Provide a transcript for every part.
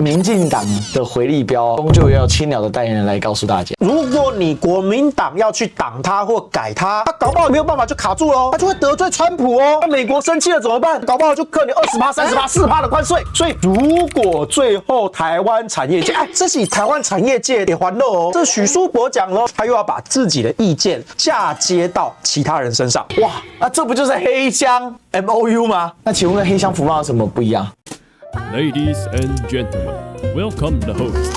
民進黨的回力鏢終究要青鳥的代言人來告訴大家，如果你國民黨要去擋他或改他，他搞不好沒有辦法就卡住了，他就會得罪川普哦。那美國生氣了怎麼辦？搞不好就克你20%、30%、4%的關稅。所以如果最後台灣產業界，這是台灣產業界也還漏哦。這許書博講了，他又要把自己的意見嫁接到其他人身上。哇，那這不就是黑箱 MOU 嗎？那請問跟黑箱服貿有什麼不一樣？ Ladies and gentlemen, welcome the host.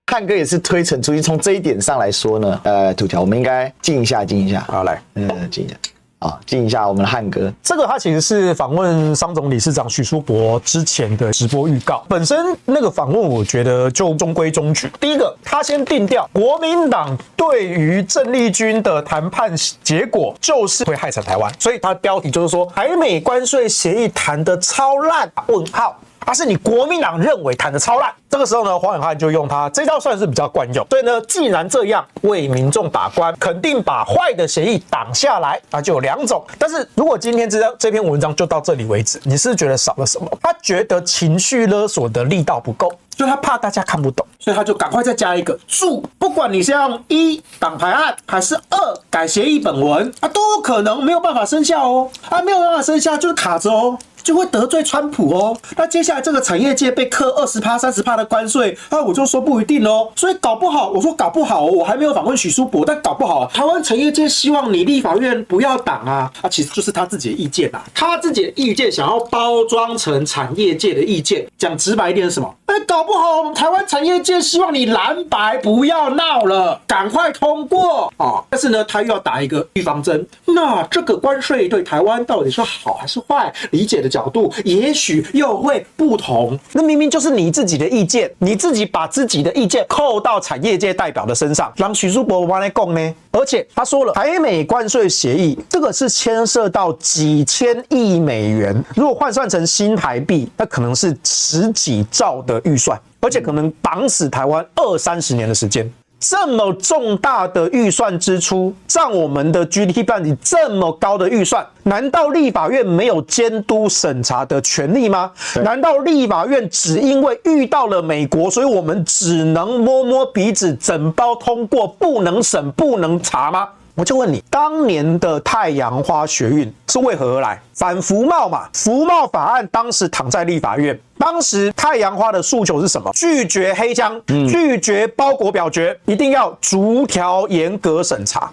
漢哥也是推陳出新，從這一點上來說呢，土條我們應該靜一下，靜一下。好，來，靜一下。啊，靜一下我們的漢哥。這個他其實是訪問商總理事長許書博之前的直播預告。本身那個訪問，我覺得就中規中矩。第一個，他先定調，國民黨對於鄭麗君的談判結果就是會害慘台灣，所以他的標題就是說台美關稅協議談得超爛？問號。是你國民黨認為談得超爛。這個時候呢，黃遠漢就用他這招算是比較慣用。所以呢，既然這樣為民眾把關，肯定把壞的協議擋下來，那就有兩種。但是如果今天這篇文章就到這裡為止，你是覺得少了什麼？他覺得情緒勒索的力道不夠，所以他怕大家看不懂，所以他就趕快再加一個注，不管你是要用1擋排案，還是2改協議本文都可能沒有辦法生效哦。沒有辦法生效就是卡着哦，就會得罪川普哦。那接下來這個產業界被課20%、30%的關稅，我就說不一定哦。所以搞不好，我說搞不好哦，我還沒有訪問許書博，但搞不好台灣產業界希望你立法院不要擋啊，其實就是他自己的意見啊，他自己的意見想要包裝成產業界的意見，講直白一點是什麼？搞不好我們台灣產業界希望你藍白不要鬧了，趕快通過啊！但是呢，他又要打一個預防針，那這個關稅對台灣到底是好還是壞？理解的角度也許又會不同。那明明就是你自己的意見，你自己把自己的意見扣到產業界代表的身上，讓許書博往來講呢？而且他說了，台美關稅協議這個是牽涉到幾千億美元，如果換算成新台幣，那可能是10幾兆的預算，而且可能綁死台灣20-30年的時間。這麼重大的預算支出，占我們的 GDP 佔比這麼高的預算，難道立法院沒有監督審查的權利嗎？難道立法院只因為遇到了美國，所以我們只能摸摸鼻子，整包通過，不能審、不能查嗎？我就問你，當年的太陽花學運是為何而來？反服貿嘛，服貿法案當時躺在立法院，當時太陽花的訴求是什麼？拒絕黑箱，拒絕包裹表決，一定要逐條嚴格審查。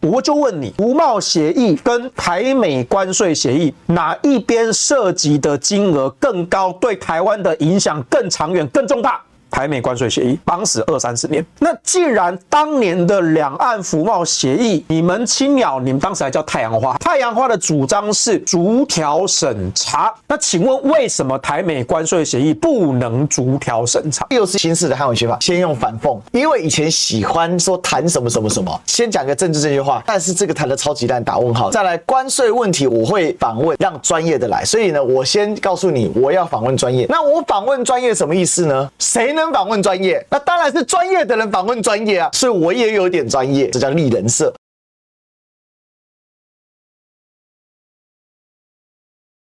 我就問你，服貿協議跟台美關稅協議哪一邊涉及的金額更高，對台灣的影響更長遠、更重大？台美關稅協議綁死20-30年。那既然當年的兩岸服貿協議，你們青鳥，你們當時還叫太陽花，太陽花的主張是逐條審查。那請問為什麼台美關稅協議不能逐條審查？又是新式的韓文學法，先用反諷，因為以前喜歡說談什麼什麼什麼，先講個政治正確話，但是這個談的超級爛，打問號。再來關稅問題，我會訪問讓專業的來，所以呢，我先告訴你我要訪問專業。那我訪問專業什麼意思呢？誰能訪問專業？那當然是專業的人訪問專業啊，所以我也有點專業，這叫立人設。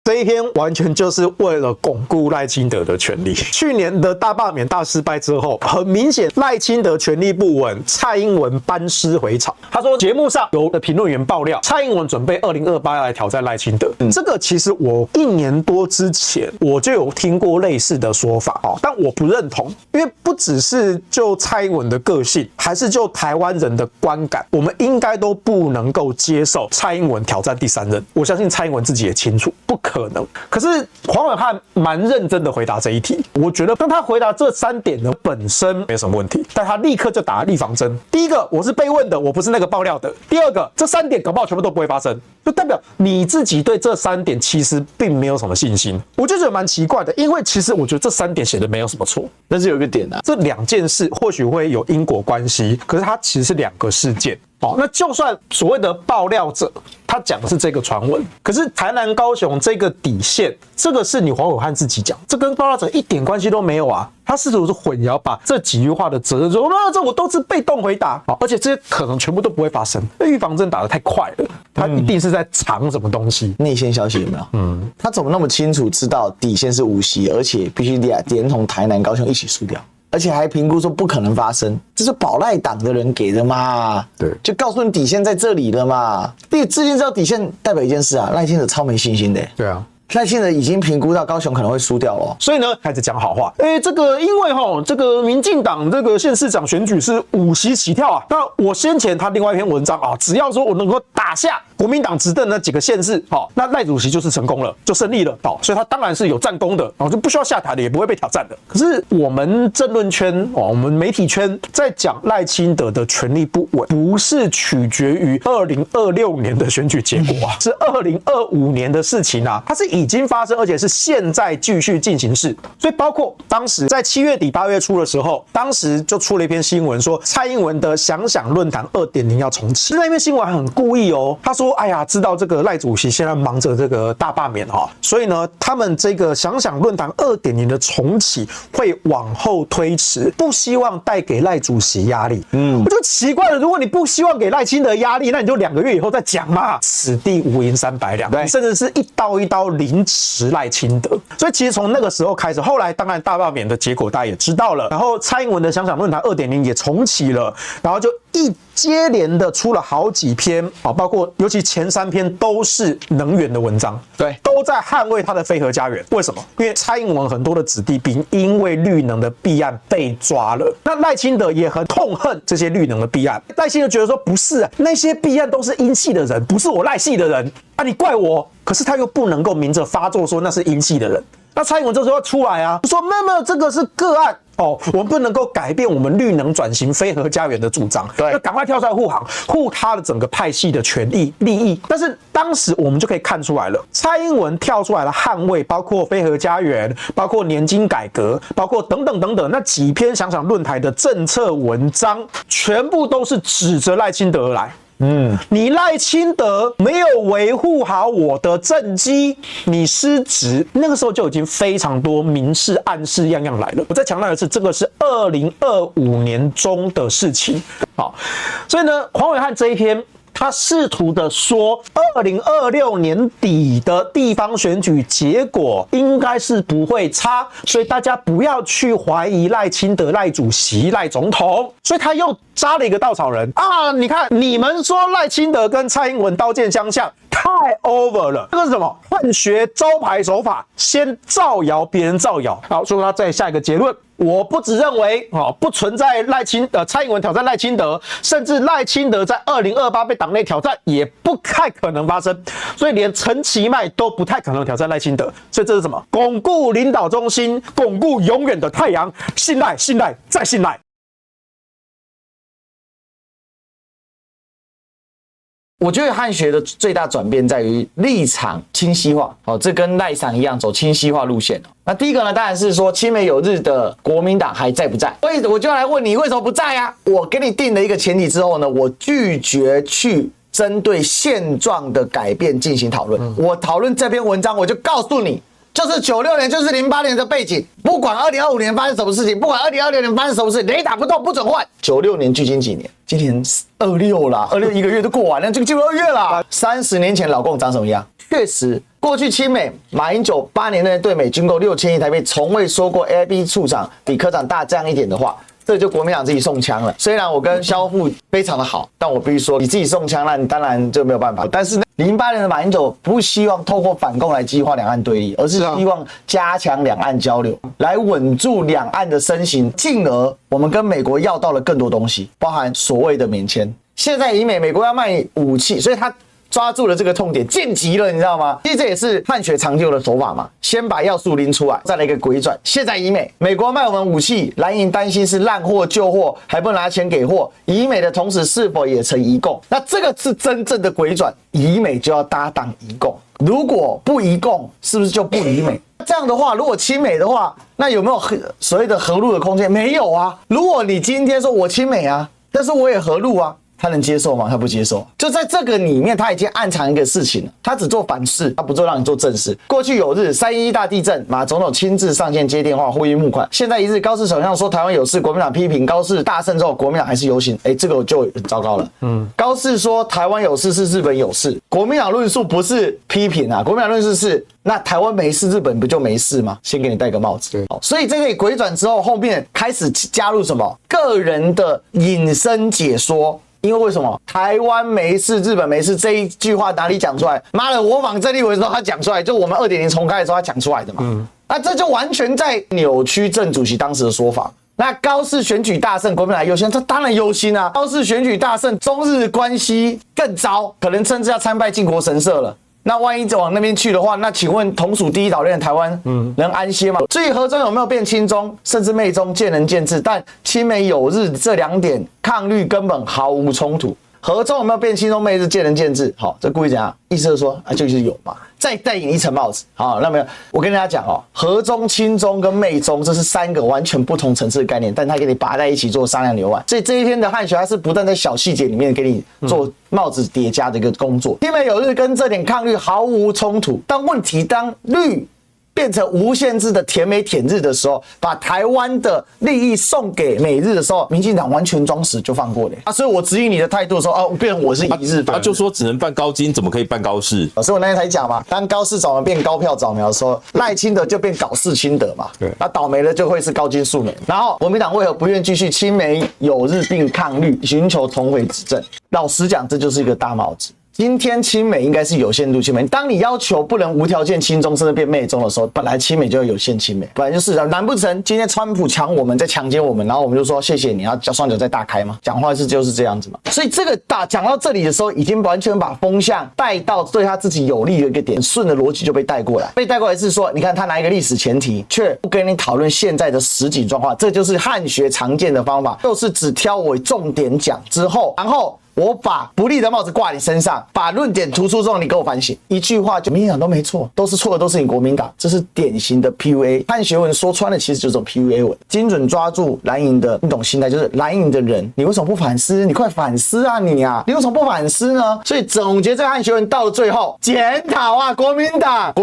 這一天完全就是為了鞏固賴清德的權力。去年的大罷免大失敗之後，很明顯賴清德權力不穩，蔡英文班師回朝。他說節目上有的評論員爆料，蔡英文準備2028要來挑戰賴清德。這個其實我1年多之前我就有聽過類似的說法但我不認同，因為不只是就蔡英文的個性，還是就台灣人的觀感，我們應該都不能夠接受蔡英文挑戰第3任。我相信蔡英文自己也清楚，不可能。可是黃遠漢蠻認真的回答這一題，我覺得當他回答這3點呢，本身沒什麼問題，但他立刻就打了預防針。第一個，我是被問的，我不是那個爆料的。第二個，這3點搞不好全部都不會發生，就代表你自己對這3點其實並沒有什麼信心。我就覺得蠻奇怪的，因為其實我覺得這3點寫的沒有什麼錯，但是有一個點啊，這2件事或許會有因果關係，可是它其實是2個事件。哦，那就算所謂的爆料者他講的是這個傳聞，可是台南高雄這個底線，這個是你黃暐瀚自己講，這跟爆料者一點關係都沒有啊。他試圖是混淆，把這幾句話的責任說，那這我都是被動回答，而且這些可能全部都不會發生，預防針打得太快了，他一定是在藏什麼東西。內線消息有沒有？他怎麼那麼清楚知道底線是無錫，而且必須連同台南高雄一起輸掉？而且還評估說不可能發生，這是保賴黨的人給的嘛？對，就告訴你底線在這裡了嘛。你之前知道底線代表一件事啊，賴清德超沒信心的。對啊。賴清德已經評估到高雄可能會輸掉了，所以呢開始講好話。這個因為這個民進黨這個縣市長選舉是5席起跳啊。那我先前他另外一篇文章啊，只要說我能夠打下國民黨執政那幾個縣市，那賴主席就是成功了，就勝利了。所以他當然是有戰功的，就不需要下台的，也不會被挑戰的。可是我們政論圈我們媒體圈在講賴清德的權力不穩，不是取決於2026年的選舉結果啊，是2025年的事情啊，它是已經發生，而且是現在繼續進行式。所以包括當時在7月底8月初的時候，當時就出了一篇新聞說蔡英文的想想論壇 2.0 要重啟。那篇新聞還很故意哦，他說哎呀，知道這個賴主席現在忙着這個大罷免所以呢他們這個想想論壇 2.0 的重啟會往後推遲，不希望帶給賴主席壓力。我就奇怪了，如果你不希望給賴清德壓力，那你就2個月以後再講嘛。此地無銀300兩，對，甚至是一刀一刀凌遲賴清德。所以其實從那個時候開始，後來當然大罷免的結果大家也知道了，然後蔡英文的想想論壇 2.0 也重啟了，然後就一接連的出了好幾篇包括尤其前3篇都是能源的文章，对，都在捍衛他的非核家園。為什麼？因為蔡英文很多的子弟兵因為綠能的弊案被抓了，那賴清德也很痛恨這些綠能的弊案。賴清德覺得說不是啊，那些弊案都是英系的人，不是我賴系的人啊，你怪我。可是他又不能夠明着發作說那是英系的人，那蔡英文這時候要出來啊，說沒有，這個是個案我們不能夠改變我們綠能轉型非核家園的主張，對，要趕快跳出來護航，護他的整個派系的權益利益。但是當時我們就可以看出來了，蔡英文跳出來了捍衛，包括非核家園，包括年金改革，包括等等等等，那幾篇想想論壇的政策文章，全部都是指着賴清德而來。你賴清德沒有維護好我的政績，你失職。那個時候就已經非常多明示暗示樣樣來了。我再強調一次，這個是2025年中的事情。好，所以呢，黃暐瀚這一篇，他試圖的說，2026年底的地方選舉結果應該是不會差，所以大家不要去懷疑賴清德、賴主席、賴總統。所以他又扎了一個稻草人啊！你看，你們說賴清德跟蔡英文刀劍相向，太 over 了。這個是什麼？換學招牌手法，先造謠別人造謠。好，所以他再下一個結論。我不只認為不存在蔡英文挑戰賴清德，甚至賴清德在2028被黨內挑戰也不太可能發生，所以連陳其邁都不太可能挑戰賴清德。所以這是什麼？鞏固領導中心，鞏固永遠的太陽，信賴，信賴，再信賴。我覺得漢學的最大轉變在於立場清晰化，這跟賴場一樣走清晰化路線。那第一個呢，當然是說親美有日的國民黨還在不在？所以我就來問你，為什麼不在啊？我給你定了一個前提之後呢，我拒絕去針對現狀的改變進行討論。我討論這篇文章，我就告訴你，就是96年，就是08年的背景，不管2025年發生什麼事情，不管2026年發生什麼事，雷打不動，不准換。96年距今幾年？今年26啦，26一個月都過完了，就進入2月啦。30年前老共長什麼樣？確實，過去親美，馬英九8年內對美軍購6000億台幣，從未說過 AB 處長比科長大這樣一點的話。這就國民黨自己送槍了。雖然我跟蕭富非常的好，但我必須說，你自己送槍，那你當然就沒有辦法。但是呢，08年的馬英九不希望透過反共來激化兩岸對立，而是希望加強兩岸交流，來穩住兩岸的身形，進而我們跟美國要到了更多東西，包含所謂的免簽。現在以美國要賣武器，所以他抓住了這個痛點，見急了，你知道嗎？其實這也是漢學長久的手法嘛，先把要素拎出來，再來一個鬼轉。現在以美國賣我們武器，藍營擔心是爛貨舊貨，還不拿錢給貨。以美的同時是否也成移共？那這個是真正的鬼轉，以美就要搭檔移共。如果不移共，是不是就不以美？這樣的話，如果親美的話，那有沒有所謂的合陸的空間？沒有啊。如果你今天說我親美啊，但是我也合陸啊。他能接受嗎？他不接受。就在這個裡面，他已經暗藏一個事情了，他只做反事，他不做讓你做正事。過去有日311大地震，馬總統親自上線接電話呼籲募款。現在一日高市首相說台灣有事，國民黨批評高市大勝之後，國民黨還是遊行，這個就很糟糕了。高市說台灣有事是日本有事，國民黨論述不是批評啊，國民黨論述是那台灣沒事，日本不就沒事嗎？先給你戴個帽子。對，所以這個回轉之後，後面開始加入什麼個人的引申解說。因為什麼？台灣沒事，日本沒事這一句話哪裡講出來？媽的，我訪鄭立維的時候他講出來，就我們2.0重開的時候他講出來的嘛。那這就完全在扭曲鄭主席當時的說法。那高市選舉大勝，國民黨憂心，這當然憂心啊。高市選舉大勝，中日關係更糟，可能甚至要參拜靖國神社了。那萬一往那邊去的話，那請問同屬第一島鏈的台灣，能安歇嗎？至於和中有沒有變親中，甚至媚中，見仁見智。但親美友日這2點抗綠根本毫無衝突。和中有沒有變親中媚日，見仁見智。好，這故意怎樣？意思就是說啊，就是有嘛。再戴你一層帽子。好，那麼我跟大家講哦，和中、親中跟媚中，這是3個完全不同層次的概念，但它給你拔在一起做商量流案。所以這一篇的漢學，它是不斷在小細節裡面給你做帽子疊加的一個工作。親美友日跟這點抗綠毫無衝突，但問題當綠變成無限制的舔美舔日的時候，把台灣的利益送給美日的時候，民進黨完全裝死就放過了。所以我質疑你的態度的時候，变成我是一日反。就說只能辦高金，怎麼可以辦高市？所以我那天才講嘛，當高市早苗變高票早苗的時候，賴清德就變搞事清德嘛。對，那倒霉的就會是高金素梅。然後國民黨為何不願繼續親美友日並抗綠，尋求重回執政？老實講，這就是一個大帽子。今天親美應該是有限度親美，當你要求不能無條件親中，甚至變媚中的時候，本來親美就要有限親美，本來就是難不成今天川普搶我們，在強姦我們，然後我們就說謝謝你，要叫雙腳再大開嗎？講話就是這樣子嘛。所以這個講到這裡的時候，已經完全把風向帶到對他自己有利的一個點，順着邏輯就被帶過來。被帶過來是說，你看他拿一個歷史前提，卻不跟你討論現在的實際狀況，這就是漢學常見的方法，就是只挑我重點講之後，然後我把不利的帽子掛你身上，把論點突出之後，你給我反省，一句話就民進黨都沒錯，都是錯的，都是你國民黨，這是典型的 PUA。漢學文說穿了，其實就是這種 PUA 文，精準抓住藍營的那種心態，就是藍營的人，你為什麼不反思？你快反思啊你啊！你為什麼不反思呢？所以總結這個漢學文到了最後，檢討啊，國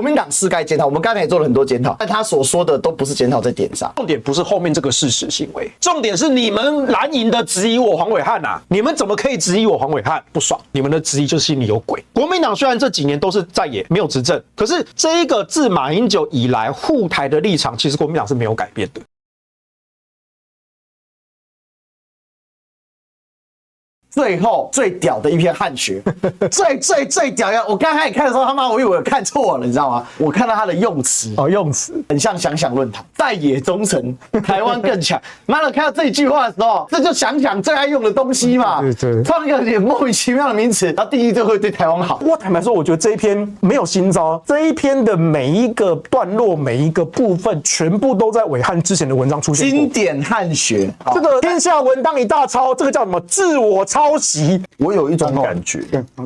民黨是該檢討，我們剛才也做了很多檢討，但他所說的都不是檢討在點上，重點不是後面這個事實行為，重點是你們藍營的質疑我黃暐瀚啊，你們怎麼可以質疑我黃暐瀚？不爽，你們的質疑就是心裡有鬼。國民黨雖然這幾年都是在野，沒有執政，可是這一個自馬英九以來護台的立場，其實國民黨是沒有改變的。最後最屌的一篇漢學，最屌呀！我刚開始看的時候，他媽我以為我看錯了，你知道嗎？我看到他的用詞用詞很像想想論壇，在野忠誠，台灣更強。媽的，看到這一句話的時候，這就想想最愛用的東西嘛。對，放一個點莫名其妙的名詞，然後第一就會對台灣好。我坦白說，我覺得這一篇沒有新招，這一篇的每一個段落、每一個部分，全部都在暐瀚之前的文章出現過。經典漢學，這個天下文當一大抄，這個叫什麼？自我抄襲。我有一種感覺，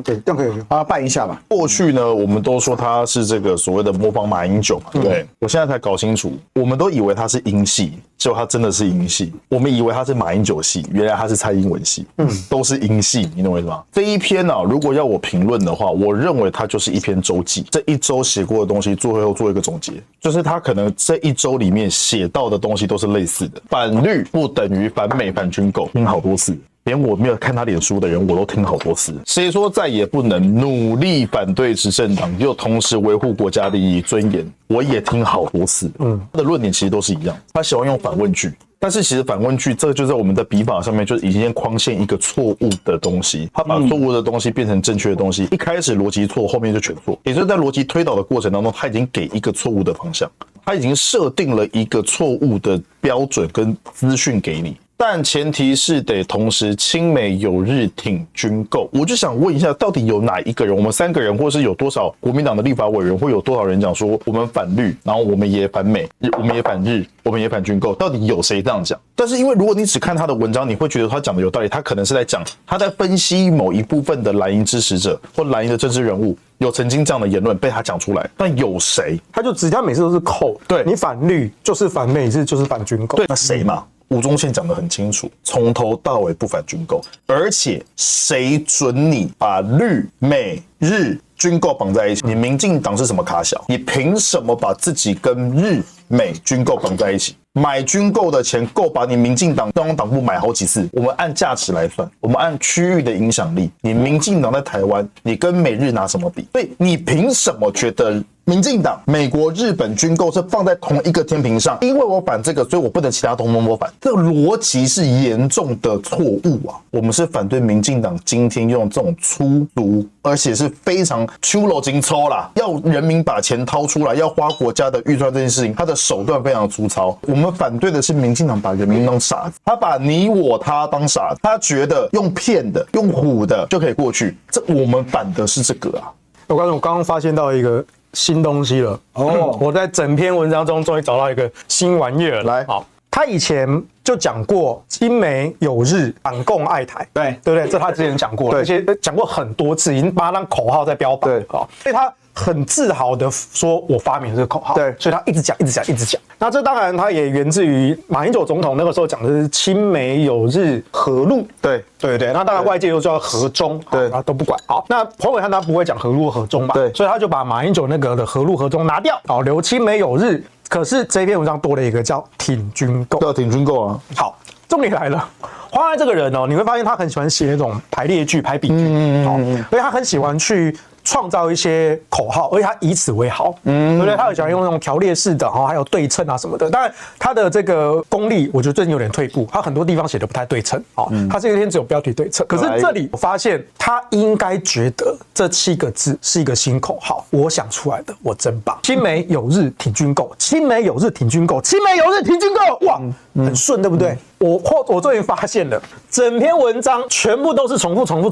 对，这样可以，辦一下吧。過去呢，我們都說他是這個所謂的模仿馬英九嘛，對。我現在才搞清楚，我們都以為他是英系，結果他真的是英系。我們以為他是馬英九系，原來他是蔡英文系，都是英系，你懂我意思嗎？這一篇呢，如果要我評論的話，我認為它就是一篇週記，這一周寫過的東西，最後做一個總結，就是他可能這一周裡面寫到的東西都是類似的。反綠不等於反美反軍購，聽好多次。連我沒有看他臉書的人，我都聽好多次。誰說再也不能努力反對執政黨，又同時維護國家利益尊嚴？我也聽好多次。他的論點其實都是一樣。他喜歡用反問句，但是其實反問句這個就在我們的筆法上面，就是已經框限一個錯誤的東西。他把錯誤的東西變成正確的東西，一開始邏輯錯，後面就全錯。也就是在邏輯推導的過程當中，他已經給一個錯誤的方向，他已經設定了一個錯誤的標準跟資訊給你。但前提是得同時親美友日挺軍購。我就想問一下，到底有哪一個人，我們3個人，或是有多少國民黨的立法委員，會有多少人講說我們反綠，然後我們也反美，我們也反日，我們也反軍購？到底有誰這樣講？但是因為如果你只看他的文章，你會覺得他講的有道理，他可能是在講他在分析某一部分的藍營支持者或藍營的政治人物有曾經這樣的言論被他講出來。但有誰？他就只他每次都是扣，對你反綠就是反美日就是反軍購，對，那誰嘛？吳宗憲講得很清楚，從頭到尾不反軍購，而且誰准你把綠美日軍購綁在一起？你民進黨是什麼卡小？你憑什麼把自己跟日美軍購綁在一起？買軍購的錢夠把你民進黨中央黨部買好幾次。我們按價值來算，我們按區域的影響力，你民進黨在台灣，你跟美日拿什麼比？所以你憑什麼覺得民進黨、美國、日本軍購是放在同一個天平上？因為我反這個，所以我不能其他東西我反。這個邏輯是嚴重的錯誤啊！我們是反對民進黨今天用這種粗俗，而且是非常粗魯精抽啦，要人民把錢掏出來，要花國家的預算這件事情，他的手段非常粗糙。我們反对的是民進党把人民當傻子，他把你我他當傻子，他覺得用騙的、用唬的就可以過去。這我們反的是這個啊！我剛剛發現到一個新東西了哦，我在整篇文章中終於找到一個新玩意兒。来，好，他以前就講過親美友日、反共愛台，对不对？這他之前講過了，而且講過很多次，已經把它當口號在標榜。對，好，所以他很自豪的說：“我發明這個口號。”对，所以他一直講，一直講，一直講。那這當然，他也源自於馬英九總統那個時候講的是親美友日和陸。對。那當然外界又叫和中，對，啊都不管。好，那彭偉漢他不會講和陸和中吧？對，所以他就把馬英九那個的和陸和中拿掉，好，留親美友日。可是這篇文章多了一個叫挺軍購，對，挺軍購啊。好，重點來了，黃安這個人哦，你會發現他很喜歡寫那種排列句、排比句，好，所以他很喜歡去創造一些口號，而且他以此為豪，对不对？他很喜歡用那種條列式的，還有對稱啊什麼的。當然，他的這個功力，我覺得最近有點退步，他很多地方寫的不太對稱，他這一篇只有標題对稱。可是這裡我發現，他應該覺得這7個字是一個新口號，我想出來的，我真棒！親美友日挺軍購，親美友日挺軍購，親美友日挺軍購，哇，很順，對不對？我終於發現了，整篇文章全部都是重複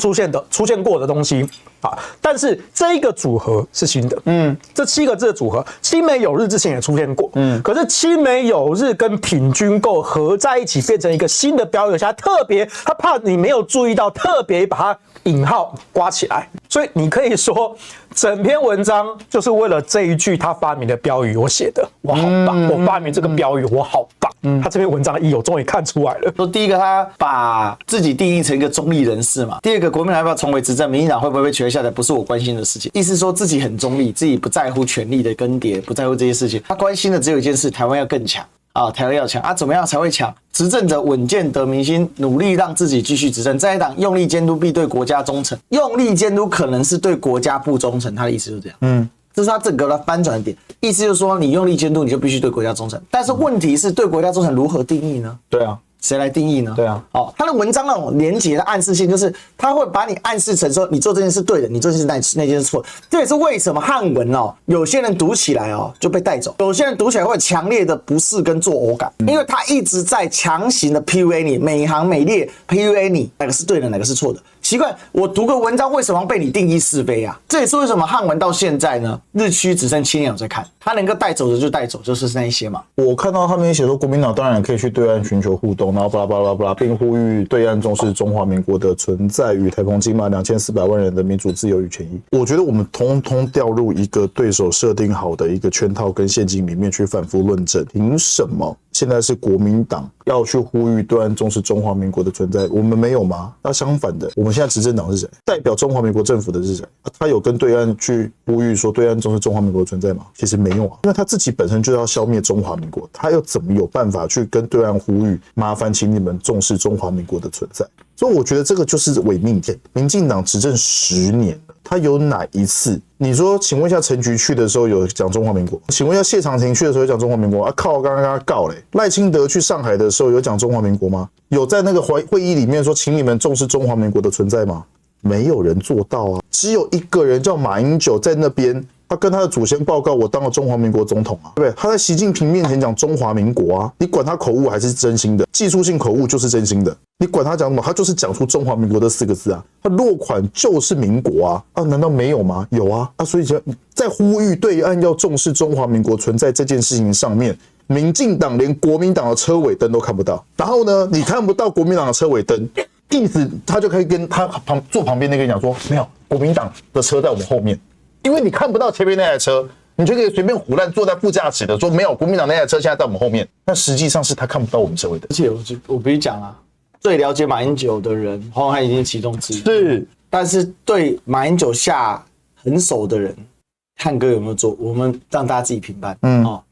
出現過的東西啊，但是這一個組合是新的，這7個字的組合，親美友日之前也出現過，可是親美友日跟挺軍購合在一起變成一個新的標語，而且他怕你沒有注意到，特別把它引號刮起來，所以你可以說整篇文章就是為了這一句他發明的標語我寫的，我好棒，我發明這個標語我好棒，他這篇文章的意義我終於看出來了。說第一個，他把自己定義成一個中立人士嘛。第二個，國民黨要不要重回執政，民進黨會不會被取代下來，不是我關心的事情。意思說自己很中立，自己不在乎權力的更迭，不在乎這些事情。他關心的只有一件事：台灣要更強啊，台灣要強啊，怎麼樣才會強？執政者穩健得民心，努力讓自己繼續執政。在野黨用力監督必對國家忠誠，用力監督可能是對國家不忠誠。他的意思就是這樣。這是他整個的翻轉點，意思就是說，你用力監督，你就必須對國家忠誠。但是問題是对國家忠誠如何定義呢？對啊，誰來定義呢？对啊，哦，他的文章那種連結的暗示性，就是他會把你暗示成說，你做這件事對的，你做這件事那件事錯。這也是為什麼漢文哦，有些人讀起來哦就被帶走，有些人讀起來會有強烈的不適跟作嘔感，因為他一直在強行的 PUA 你，每行每列 PUA 你，哪個是對的，哪個是錯的。奇怪，我讀個文章為什麼被你定義是非啊？這也是為什麼漢文到現在呢，日區只剩7年有在看，他能夠帶走的就帶走，就是那一些嘛。我看到他們寫說，國民黨當然可以去對岸尋求互動，然後巴拉巴拉巴拉，並呼籲對岸重視中華民國的存在與台澎金馬2400萬人的民主自由與權益。我覺得我們通通掉入一個對手設定好的一個圈套跟陷阱裡面去反覆論證，憑什麼現在是國民黨要去呼籲對岸重視中華民國的存在？我們沒有嗎？那相反的，我們現在執政黨是誰？代表中華民國政府的是誰？他有跟對岸去呼籲說對岸重視中華民國的存在嗎？其實沒有啊，因為他自己本身就要消滅中華民國，他又怎麼有辦法去跟對岸呼籲麻煩請你們重視中華民國的存在？所以我覺得這個就是偽命題。民進黨執政10年了，他有哪一次？你說，請問一下陳菊去的時候有講中華民國？請問一下謝長廷去的時候有講中華民國？啊靠！我剛剛跟他告嘞。賴清德去上海的時候有講中華民國嗎？有在那個會議裡面說請你們重視中華民國的存在嗎？沒有人做到啊，只有一個人叫馬英九在那邊。他跟他的祖先報告，我當了中華民國總統啊，對不對？他在習近平面前講中華民國啊，你管他口誤還是真心的？技術性口誤就是真心的，你管他講什麼，他就是講出中華民國這4個字啊，他落款就是民國啊，啊，難道沒有嗎？有啊，啊，所以在呼籲對岸要重視中華民國存在這件事情上面，民進黨連國民黨的車尾燈都看不到，然後呢，你看不到國民黨的車尾燈，意思他就可以跟他坐旁邊那個人講說，沒有，國民黨的車在我們後面。因為你看不到前面那台車，你就可以隨便胡亂坐在副駕駛的，說沒有，國民黨那台車現在在我們後面，但實際上是他看不到我們車尾燈。而且我必須講啊，最了解馬英九的人，黃暐瀚已經其中之一。是，但是对馬英九下狠手的人，漢哥有沒有做？我們讓大家自己評判。哦，